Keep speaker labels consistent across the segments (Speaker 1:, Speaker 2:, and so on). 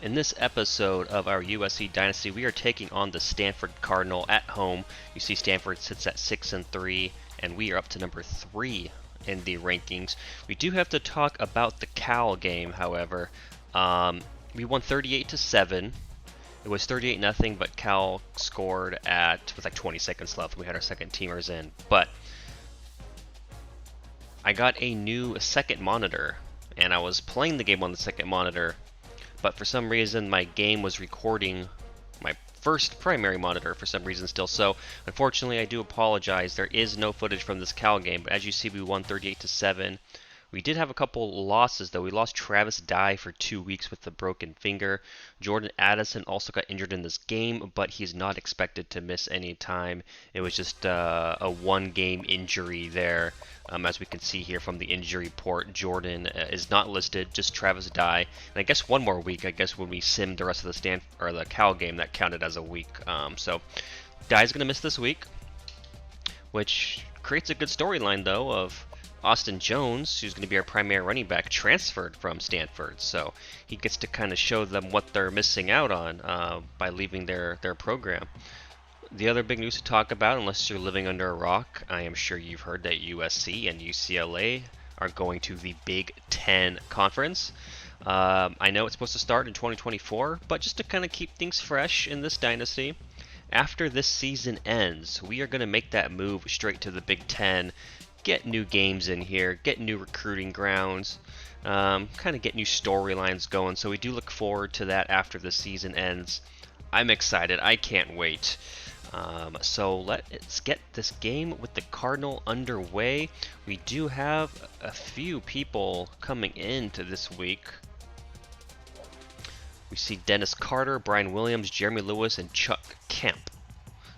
Speaker 1: In this episode of our USC Dynasty, we are taking on the Stanford Cardinal at home. You see Stanford sits at 6-3, and we are up to number 3 in the rankings. We do have to talk about the Cal game, however. We won 38-7. It was 38-0, but Cal scored with like 20 seconds left. We had our second teamers in, but I got a second monitor, and I was playing the game on the second monitor, but for some reason my game was recording my first primary monitor for some reason still. So unfortunately, I do apologize. There is no footage from this Cal game, but as you see, we won 38-7. We did have a couple losses, though. We lost Travis Dye for 2 weeks with a broken finger. Jordan Addison also got injured in this game, but he's not expected to miss any time. It was just a one-game injury there. As we can see here from the injury report, Jordan is not listed, just Travis Dye. And I guess one more week, I guess when we simmed the rest of the Cal game, that counted as a week. So Dye's going to miss this week, which creates a good storyline, though, of Austin Jones, who's going to be our primary running back, transferred from Stanford, so he gets to kind of show them what they're missing out on by leaving their program. The other big news to talk about, unless you're living under a rock, I am sure you've heard that USC and UCLA are going to the Big Ten Conference. I know it's supposed to start in 2024, but just to kind of keep things fresh in this dynasty, after this season ends, we are going to make that move straight to the Big Ten. Get new games in here, get new recruiting grounds, kind of get new storylines going. So we do look forward to that after the season ends. I'm excited. I can't wait. So let's get this game with the Cardinal underway. We do have a few people coming into this week. We see Dennis Carter, Brian Williams, Jeremy Lewis, and Chuck Kemp.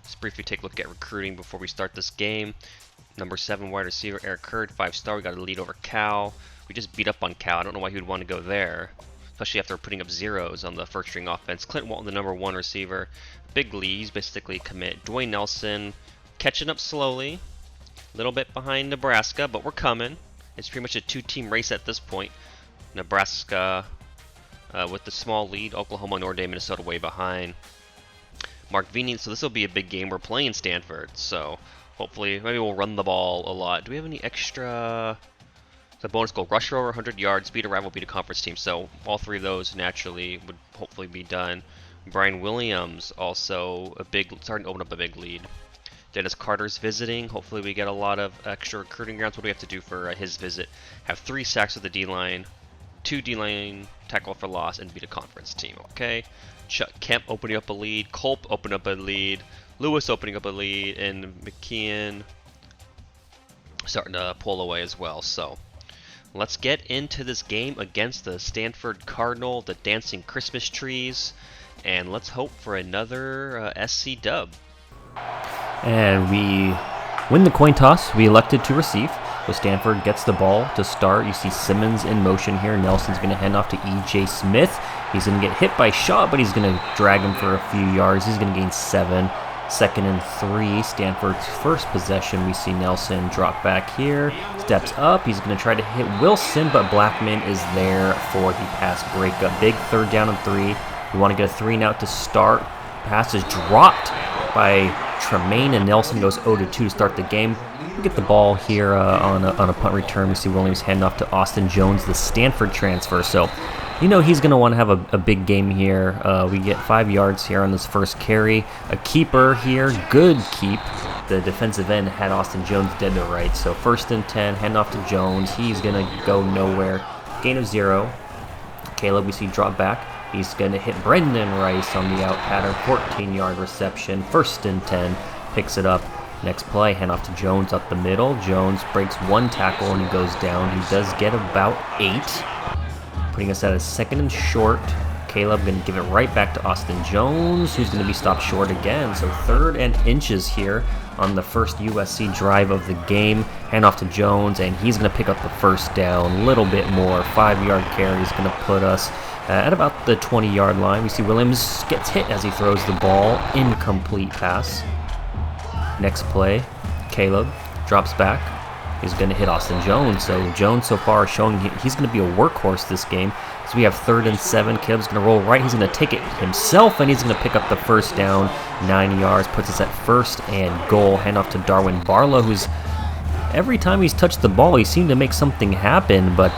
Speaker 1: Let's briefly take a look at recruiting before we start this game. Number 7 wide receiver Eric Hurd, 5-star. We got a lead over Cal. We just beat up on Cal. I don't know why he would want to go there, especially after putting up zeros on the first string offense. Clint Walton, the number 1 receiver. Big leads, basically commit. Dwayne Nelson catching up slowly, a little bit behind Nebraska, but we're coming. It's pretty much a 2-team race at this point. Nebraska with the small lead. Oklahoma, Notre Dame, Minnesota way behind. Mark Vini, so this will be a big game. We're playing Stanford, so hopefully, maybe we'll run the ball a lot. Do we have any extra? The bonus goal, rush for over 100 yards, beat a rival, beat a conference team. So all 3 of those naturally would hopefully be done. Brian Williams also starting to open up a big lead. Dennis Carter's visiting. Hopefully we get a lot of extra recruiting grounds. What do we have to do for his visit? Have 3 sacks with the D-line, 2 D-line tackle for loss, and beat a conference team. Okay. Chuck Kemp opening up a lead. Culp opening up a lead. Lewis opening up a lead, and McKeon starting to pull away as well. So let's get into this game against the Stanford Cardinal, the dancing Christmas trees, and let's hope for another SC dub.
Speaker 2: And we win the coin toss. We elected to receive. So Stanford gets the ball to start. You see Simmons in motion here. Nelson's going to hand off to E.J. Smith. He's going to get hit by Shaw, but he's going to drag him for a few yards. He's going to gain 7. 2nd and 3, Stanford's first possession. We see Nelson drop back here, steps up. He's going to try to hit Wilson, but Blackman is there for the pass breakup. Big 3rd down and 3. We want to get a 3 and out to start. Pass is dropped by Tremaine, and Nelson goes 0-2 to start the game. We get the ball here on a punt return. We see Williams hand off to Austin Jones, the Stanford transfer. So you know he's going to want to have a big game here. We get 5 yards here on this first carry. A keeper here, good keep. The defensive end had Austin Jones dead to right. So 1st and 10, hand off to Jones. He's going to go nowhere. Gain of 0. Caleb, we see drop back. He's going to hit Brendan Rice on the out pattern. 14-yard reception. 1st and 10, picks it up. Next play, hand off to Jones up the middle. Jones breaks 1 tackle and he goes down. He does get about 8. Putting us at a 2nd and short. Caleb going to give it right back to Austin Jones, who's going to be stopped short again. So 3rd and inches here on the first USC drive of the game. Hand off to Jones, and he's going to pick up the 1st down. A little bit more. 5-yard carry is going to put us at about the 20-yard line. We see Williams gets hit as he throws the ball. Incomplete pass. Next play, Caleb drops back. He's going to hit Austin Jones. So Jones so far is showing he's going to be a workhorse this game. So we have 3rd and 7. Caleb's going to roll right. He's going to take it himself, and he's going to pick up the first down. 9 yards, puts us at 1st and goal. Hand off to Darwin Barlow, who's every time he's touched the ball, he seemed to make something happen, but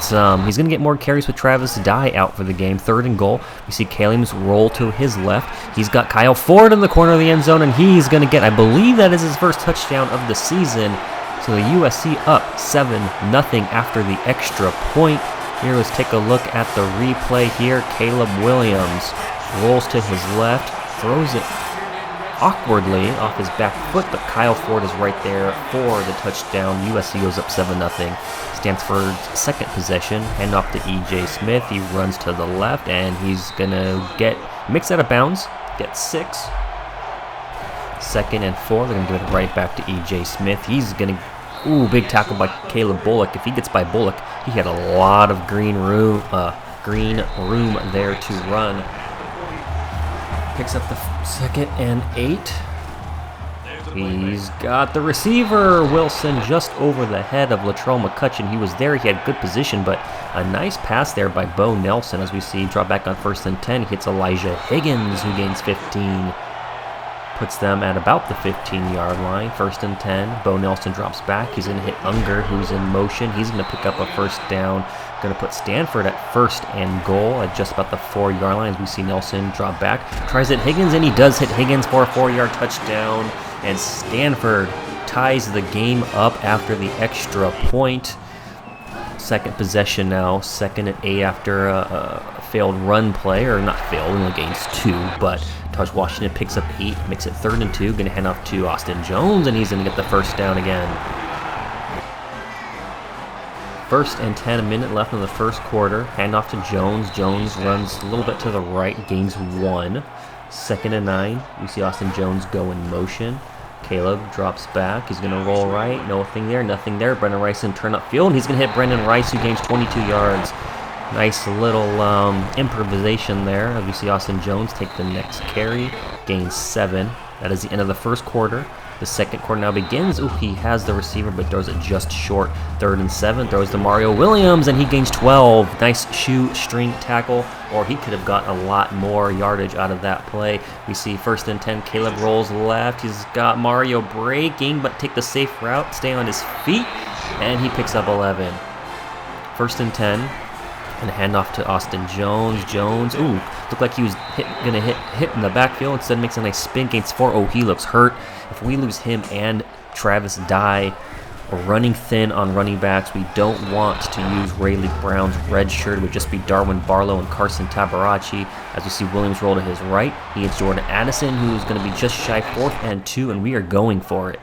Speaker 2: he's going to get more carries with Travis Dye out for the game. 3rd and goal. We see Kalim's roll to his left. He's got Kyle Ford in the corner of the end zone, and he's going to get, I believe that is his first touchdown of the season. So the USC up 7-0 after the extra point. Here, let's take a look at the replay here. Caleb Williams rolls to his left, throws it awkwardly off his back foot, but Kyle Ford is right there for the touchdown. USC goes up 7-0. Stanford's second possession, hand off to EJ Smith. He runs to the left, and he's going to mix out of bounds, get 6. 2nd and 4. They're going to give it right back to EJ Smith. He's going to, big tackle by Caleb Bullock. If he gets by Bullock, he had a lot of green room there to run. Picks up the 2nd and 8. He's got the receiver, Wilson, just over the head of Latrell McCutcheon. He was there. He had good position, but a nice pass there by Bo Nelson. As we see, drop back on 1st and 10. He hits Elijah Higgins, who gains 15. Puts them at about the 15-yard line. 1st and 10. Bo Nelson drops back. He's going to hit Unger, who's in motion. He's going to pick up a 1st down. Going to put Stanford at 1st and goal at just about the 4-yard line. As we see Nelson drop back. Tries it Higgins, and he does hit Higgins for a 4-yard touchdown. And Stanford ties the game up after the extra point. Second possession now. 2nd and 8 after a failed run play. Or not failed, only gains 2, but Taj Washington picks up 8, makes it 3rd and 2. Going to hand off to Austin Jones, and he's going to get the 1st down again. 1st and 10, a minute left in the 1st quarter. Hand off to Jones. Jones runs a little bit to the right, gains 1. 2nd and 9. We see Austin Jones go in motion. Caleb drops back. He's going to roll right. Nothing there. Brendan Rice in turn upfield, and he's going to hit Brendan Rice, who gains 22 yards. Nice little improvisation there. As we see Austin Jones take the next carry, gains 7. That is the end of the 1st quarter. The 2nd quarter now begins. He has the receiver, but throws it just short. 3rd and 7, throws to Mario Williams, and he gains 12. Nice shoestring tackle, or he could have gotten a lot more yardage out of that play. We see 1st and 10, Caleb rolls left. He's got Mario breaking, but take the safe route, stay on his feet, and he picks up 11. 1st and 10. And hand off to Austin Jones. Jones, looked like he was going to hit in the backfield. Instead makes a nice spin, gains 4. He looks hurt. If we lose him and Travis Dye, we're running thin on running backs. We don't want to use Rayleigh Brown's red shirt. It would just be Darwin Barlow and Carson Tabarachi. As we see Williams roll to his right, he hits Jordan Addison, who's going to be just shy 4th and 2, and we are going for it.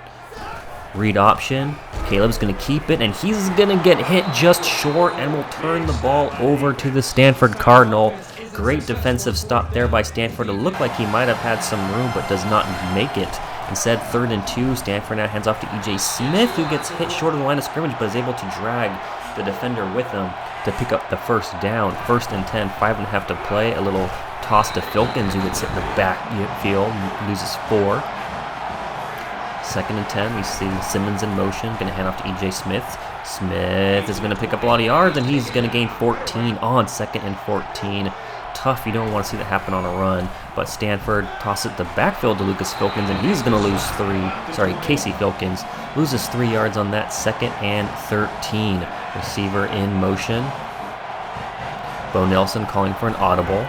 Speaker 2: Read option. Caleb's going to keep it, and he's going to get hit just short, and will turn the ball over to the Stanford Cardinal. Great defensive stop there by Stanford. It looked like he might have had some room, but does not make it. Instead, 3rd and 2. Stanford now hands off to EJ Smith, who gets hit short of the line of scrimmage, but is able to drag the defender with him to pick up the 1st down. 1st and 10, 5.5 to play. A little toss to Filkins, who gets hit in the backfield, loses 4. 2nd and 10, we see Simmons in motion, going to hand off to EJ Smith. Smith is going to pick up a lot of yards, and he's going to gain 14 on 2nd and 14. Tough, you don't want to see that happen on a run, but Stanford tosses it the backfield to Lucas Filkins, and he's going to lose 3. Casey Filkins loses 3 yards on that. 2nd and 13. Receiver in motion. Bo Nelson calling for an audible.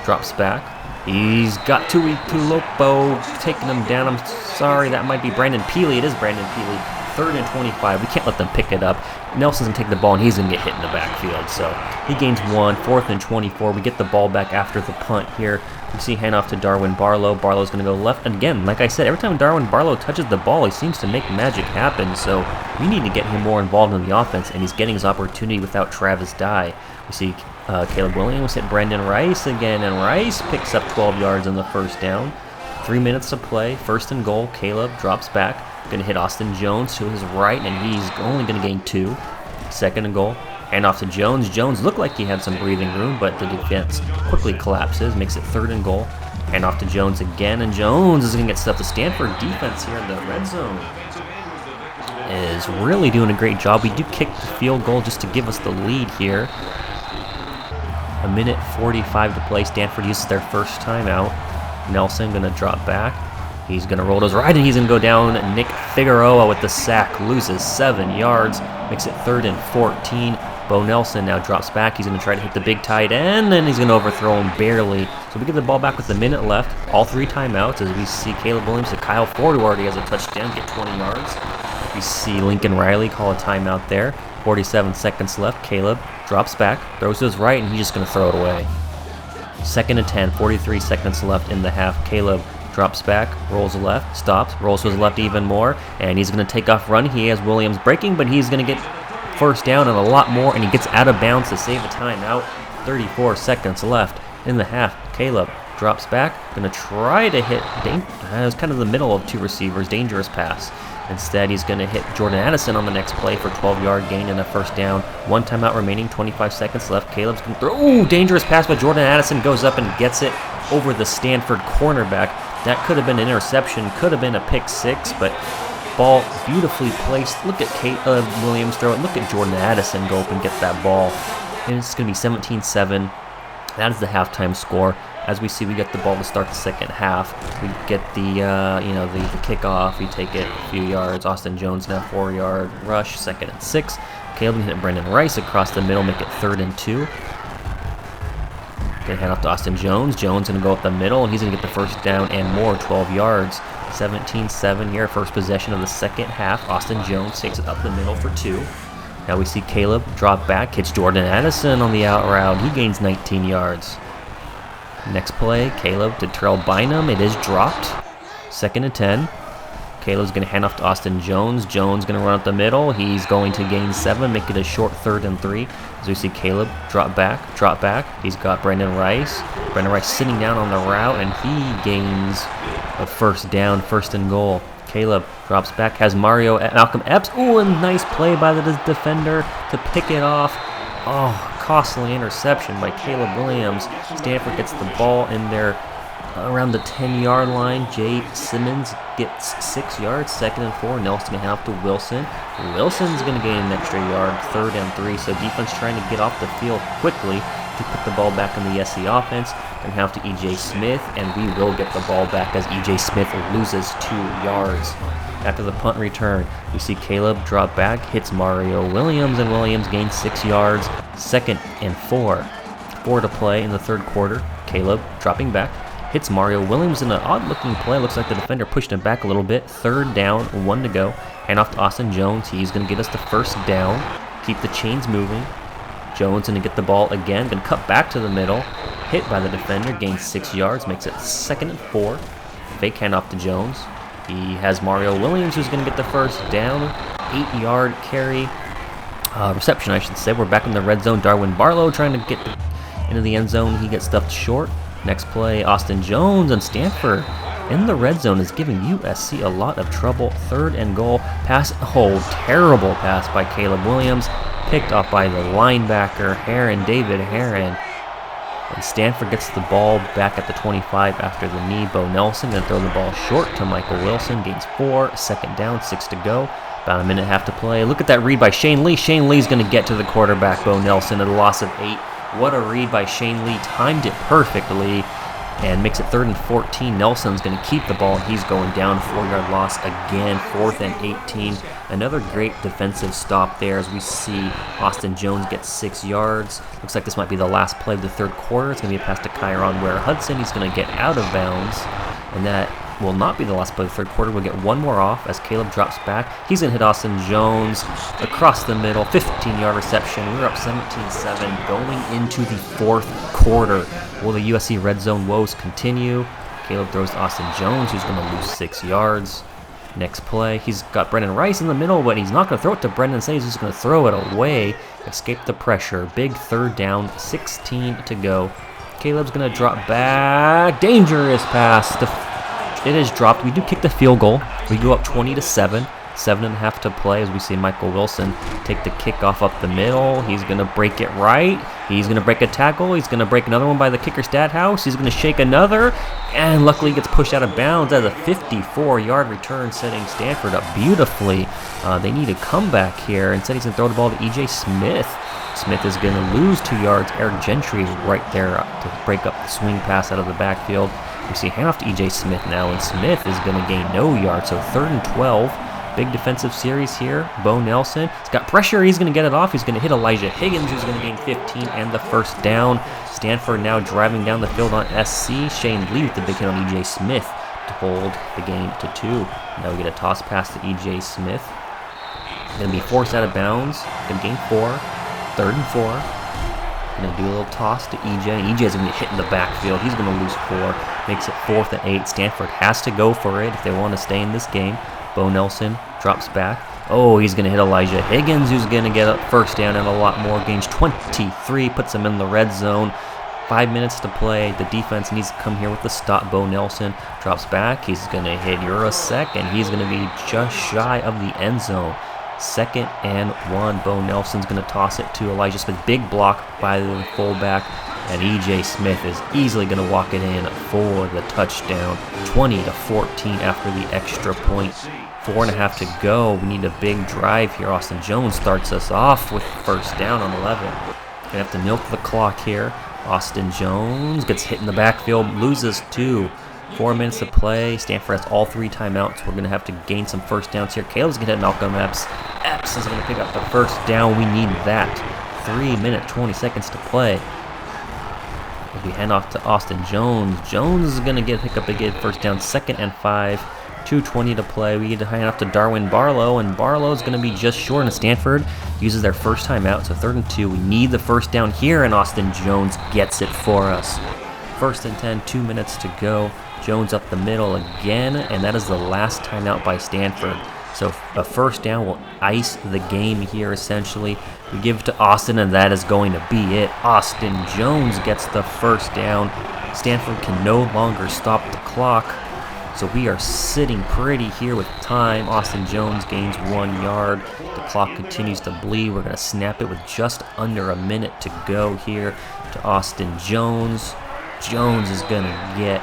Speaker 2: Drops back. He's got Tui Tulopo taking him down. I'm sorry, that might be Brandon Peely. It is Brandon Peely. 3rd and 25. We can't let them pick it up. Nelson's going to take the ball, and he's going to get hit in the backfield. So he gains 1. 4th and 24. We get the ball back after the punt here. We see handoff to Darwin Barlow. Barlow's going to go left. And again, like I said, every time Darwin Barlow touches the ball, he seems to make magic happen. So we need to get him more involved in the offense, and he's getting his opportunity without Travis Dye. We see Caleb Williams hit Brendan Rice again, and Rice picks up 12 yards on the 1st down. 3 minutes to play. 1st and goal. Caleb drops back. Going to hit Austin Jones to his right, and he's only going to gain 2. 2nd and goal. Hand off to Jones. Jones looked like he had some breathing room, but the defense quickly collapses. Makes it 3rd and goal. Hand off to Jones again, and Jones is going to get stuffed. The Stanford defense here in the red zone is really doing a great job. We do kick the field goal just to give us the lead here. A minute 45 to play. Stanford uses their first timeout. Nelson going to drop back. He's going to roll to his right, and he's going to go down. Nick Figueroa with the sack, loses 7 yards, makes it 3rd and 14. Bo Nelson now drops back. He's going to try to hit the big tight end, and he's going to overthrow him barely. So we get the ball back with a minute left. All 3 timeouts as we see Caleb Williams and Kyle Ford, who already has a touchdown, get 20 yards. We see Lincoln Riley call a timeout there. 47 seconds left. Caleb drops back, throws to his right, and he's just going to throw it away. 2nd and 10, 43 seconds left in the half. Caleb drops back, rolls left, stops, rolls to his left even more, and he's going to take off run. He has Williams breaking, but he's going to get first down and a lot more, and he gets out of bounds to save a timeout. 34 seconds left in the half. Caleb drops back, going to try to hit, it was kind of the middle of 2 receivers, dangerous pass. Instead, he's going to hit Jordan Addison on the next play for 12-yard gain and a first down. 1 timeout remaining, 25 seconds left. Caleb's going to throw. Ooh, dangerous pass, but Jordan Addison goes up and gets it over the Stanford cornerback. That could have been an interception, could have been a pick 6, but ball beautifully placed. Look at Caleb Williams throw it. Look at Jordan Addison go up and get that ball. And it's going to be 17-7. That is the halftime score. As we see, we get the ball to start the second half. We get the the kickoff. We take it a few yards. Austin Jones now 4-yard rush, 2nd and 6. Caleb hit Brendan Rice across the middle, make it 3rd and 2. Gonna hand off to Austin Jones. Jones gonna go up the middle, and he's gonna get the first down and more, 12 yards. 17-7 here, first possession of the second half. Austin Jones takes it up the middle for 2. Now we see Caleb drop back, hits Jordan Addison on the out route. He gains 19 yards. Next play, Caleb to Terrell Bynum. It is dropped. 2nd and 10. Caleb's going to hand off to Austin Jones. Jones going to run up the middle. He's going to gain 7, make it a short 3rd and 3. As we see Caleb drop back. He's got Brendan Rice. Brendan Rice sitting down on the route, and he gains a first down, 1st and goal. Caleb drops back, has Malcolm Epps. Ooh, a nice play by the defender to pick it off. Oh, costly interception by Caleb Williams. Stanford gets the ball in there around the 10-yard line. Jay Simmons gets 6 yards, 2nd and 4. Nelson going to hand off to Wilson. Wilson's going to gain an extra yard, 3rd and 3. So defense trying to get off the field quickly to put the ball back in the SC offense. Going to hand off to E.J. Smith, and we will get the ball back as E.J. Smith loses 2 yards. After the punt return, we see Caleb drop back, hits Mario Williams, and Williams gains 6 yards, 2nd and 4. 4 to play in the 3rd quarter. Caleb dropping back, hits Mario Williams in an odd-looking play. Looks like the defender pushed him back a little bit. 3rd down, 1 to go. Hand off to Austin Jones. He's going to get us the first down. Keep the chains moving. Jones going to get the ball again. Going to cut back to the middle. Hit by the defender. Gains 6 yards. Makes it 2nd and 4. Fake handoff to Jones. He has Mario Williams who's going to get the first down. 8-yard carry. Reception, I should say. We're back in the red zone. Darwin Barlow trying to get into the end zone. He gets stuffed short. Next play, Austin Jones, and Stanford in the red zone is giving USC a lot of trouble. 3rd and goal. Pass. Oh, terrible pass by Caleb Williams. Picked off by the linebacker, David Herron. And Stanford gets the ball back at the 25 after the knee. Bo Nelson going to throw the ball short to Michael Wilson. Gains 4. 2nd down, 6 to go. About a minute and a half to play. Look at that read by Shane Lee. Shane Lee's going to get to the quarterback, Bo Nelson, at a loss of 8. What a read by Shane Lee. Timed it perfectly and makes it 3rd and 14. Nelson's going to keep the ball. He's going down. 4-yard loss again. 4th and 18. Another great defensive stop there as we see Austin Jones get 6 yards. Looks like this might be the last play of the 3rd quarter. It's going to be a pass to Kyron Ware-Hudson. He's going to get out of bounds. And that will not be the last play of the 3rd quarter. We'll get one more off as Caleb drops back. He's going to hit Austin Jones across the middle. 15-yard reception. We're up 17-7 going into the 4th quarter. Will the USC red zone woes continue? Caleb throws to Austin Jones, who's going to lose 6 yards. Next play, he's got Brendan Rice in the middle, but he's not going to throw it to Brendan. Instead, he's just going to throw it away. Escape the pressure. Big 3rd down, 16 to go. Caleb's going to drop back. Dangerous pass. It is dropped. We do kick the field goal. We go up 20-7. 7.5 to play as we see Michael Wilson take the kickoff up the middle. He's going to break it right. He's going to break a tackle. He's going to break another one by the kicker stat house. He's going to shake another. And luckily gets pushed out of bounds as a 54-yard return, setting Stanford up beautifully. They need a comeback here. Instead, he's going to throw the ball to E.J. Smith. Smith is going to lose 2 yards. Eric Gentry is right there to break up the swing pass out of the backfield. We see handoff to E.J. Smith now, and Smith is going to gain no yards. So 3rd and 12. Big defensive series here. Bo Nelson. He's got pressure. He's going to get it off. He's going to hit Elijah Higgins, who's going to gain 15 and the first down. Stanford now driving down the field on SC. Shane Lee with the big hit on E.J. Smith to hold the game to 2. Now we get a toss pass to E.J. Smith. Going to be forced out of bounds. Going to gain 4. 3rd and 4. Going to do a little toss to EJ. EJ's going to get hit in the backfield. He's going to lose 4. Makes it 4th and 8. Stanford has to go for it if they want to stay in this game. Bo Nelson drops back. Oh, he's going to hit Elijah Higgins, who's going to get a first down and a lot more. Gains 23, puts him in the red zone. 5 minutes to play. The defense needs to come here with the stop. Bo Nelson drops back. He's going to hit Urasek, and he's going to be just shy of the end zone. 2nd and 1. Bo Nelson's going to toss it to Elijah Smith. Big block by the fullback. And E.J. Smith is easily going to walk it in for the touchdown. 20-14 after the extra point. 4.5 to go. We need a big drive here. Austin Jones starts us off with first down on 11. Going to have to milk the clock here. Austin Jones gets hit in the backfield, loses 2. 4 minutes to play. Stanford has all 3 timeouts. We're going to have to gain some first downs here. Caleb's going to hit Malcolm Epps. Epps is going to pick up the first down. We need that. 3 minutes, 20 seconds to play. We hand off to Austin Jones. Jones is going to pick up a good first down. 2nd and 5. 2:20 to play. We get to hand off to Darwin Barlow, and Barlow is going to be just short. And Stanford uses their first timeout, so 3rd and 2. We need the first down here, and Austin Jones gets it for us. 1st and 10, 2 minutes to go. Jones up the middle again, and that is the last timeout by Stanford. So a first down will ice the game here, essentially. We give it to Austin, and that is going to be it. Austin Jones gets the first down. Stanford can no longer stop the clock. So we are sitting pretty here with time. Austin Jones gains 1 yard. The clock continues to bleed. We're going to snap it with just under a minute to go here to Austin Jones. Jones is going to get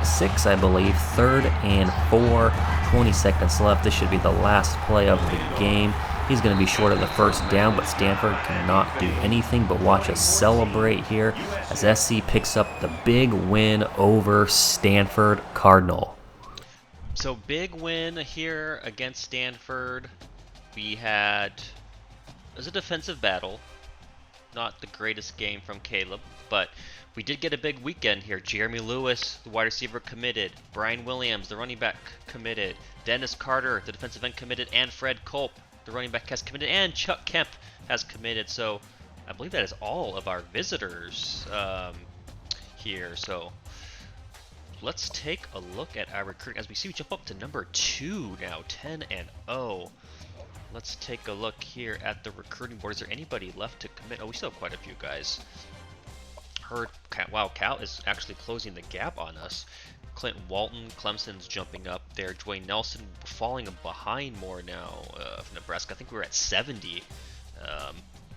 Speaker 2: 6, I believe. 3rd and 4. 20 seconds left. This should be the last play of the game. He's going to be short of the first down, but Stanford cannot do anything but watch us celebrate here as SC picks up the big win over Stanford Cardinal.
Speaker 1: So big win here against Stanford. It was a defensive battle. Not the greatest game from Caleb, but we did get a big weekend here. Jeremy Lewis, the wide receiver, committed. Brian Williams, the running back, committed. Dennis Carter, the defensive end, committed. And Fred Culp, the running back, has committed. And Chuck Kemp has committed. So I believe that is all of our visitors here. So let's take a look at our recruiting. As we see, we jump up to number 2 now, 10-0. Let's take a look here at the recruiting board. Is there anybody left to commit? Oh, we still have quite a few guys. Wow, Cal is actually closing the gap on us. Clint Walton, Clemson's jumping up there. Dwayne Nelson falling behind more now of Nebraska. I think we were at 70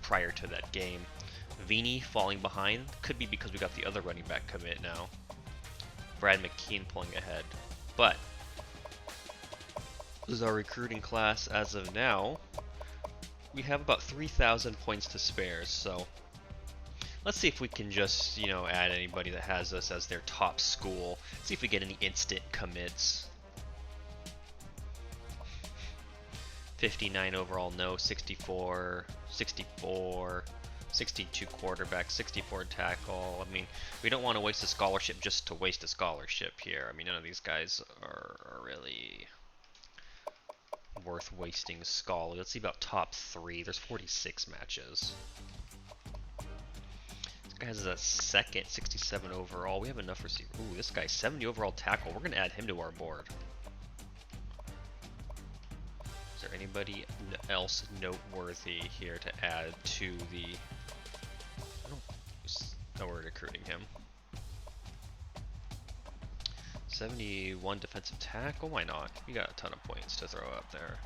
Speaker 1: prior to that game. Vini falling behind. Could be because we got the other running back commit now. Brad McKean pulling ahead. But this is our recruiting class as of now. We have about 3,000 points to spare, so let's see if we can just, add anybody that has us as their top school. See if we get any instant commits. 59 overall, no. 64, 64, 62 quarterback, 64 tackle. I mean, we don't want to waste a scholarship just to waste a scholarship here. I mean, none of these guys are really worth wasting a scholar. Let's see about top 3. There's 46 matches. This guy has a 2nd, 67 overall. We have enough receiver. Ooh, this guy, 70 overall tackle. We're going to add him to our board. Is there anybody else noteworthy here to add to the... Oh, we're recruiting him. 71 defensive tackle. Why not? You got a ton of points to throw up there.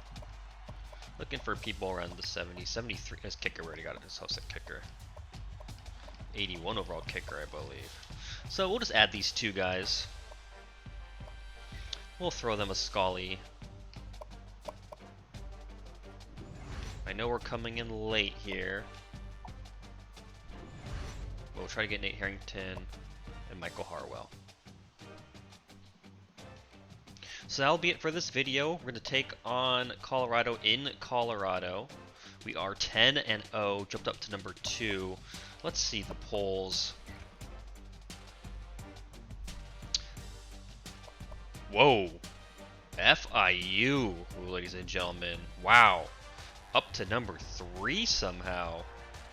Speaker 1: Looking for people around the 70, 73 as kicker. We already got his host at kicker. 81 overall kicker, I believe. So we'll just add these two guys. We'll throw them a Scully. I know we're coming in late here. We'll try to get Nate Harrington and Michael Harwell. So that'll be it for this video. We're going to take on Colorado in Colorado. We are 10-0, jumped up to number 2. Let's see the polls. Whoa. FIU, ladies and gentlemen. Wow. Up to number 3 somehow.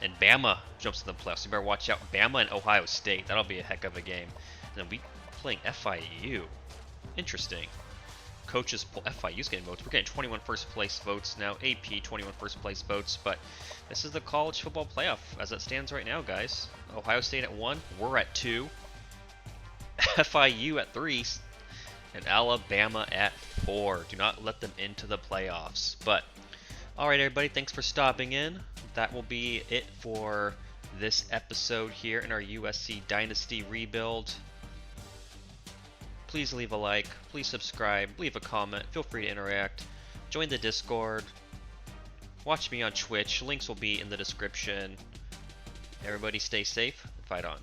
Speaker 1: And Bama jumps in the playoffs. You better watch out. Bama and Ohio State. That'll be a heck of a game. And then we playing FIU. Interesting. Coaches poll. FIU's getting votes. We're getting 21 first place votes now. AP 21 first place votes. But this is the college football playoff as it stands right now, guys. Ohio State at 1. We're at 2. FIU at 3. And Alabama at 4. Do not let them into the playoffs. But, alright everybody, thanks for stopping in. That will be it for this episode here in our USC Dynasty rebuild. Please leave a like, please subscribe, leave a comment, feel free to interact, join the Discord, watch me on Twitch, links will be in the description. Everybody stay safe and fight on.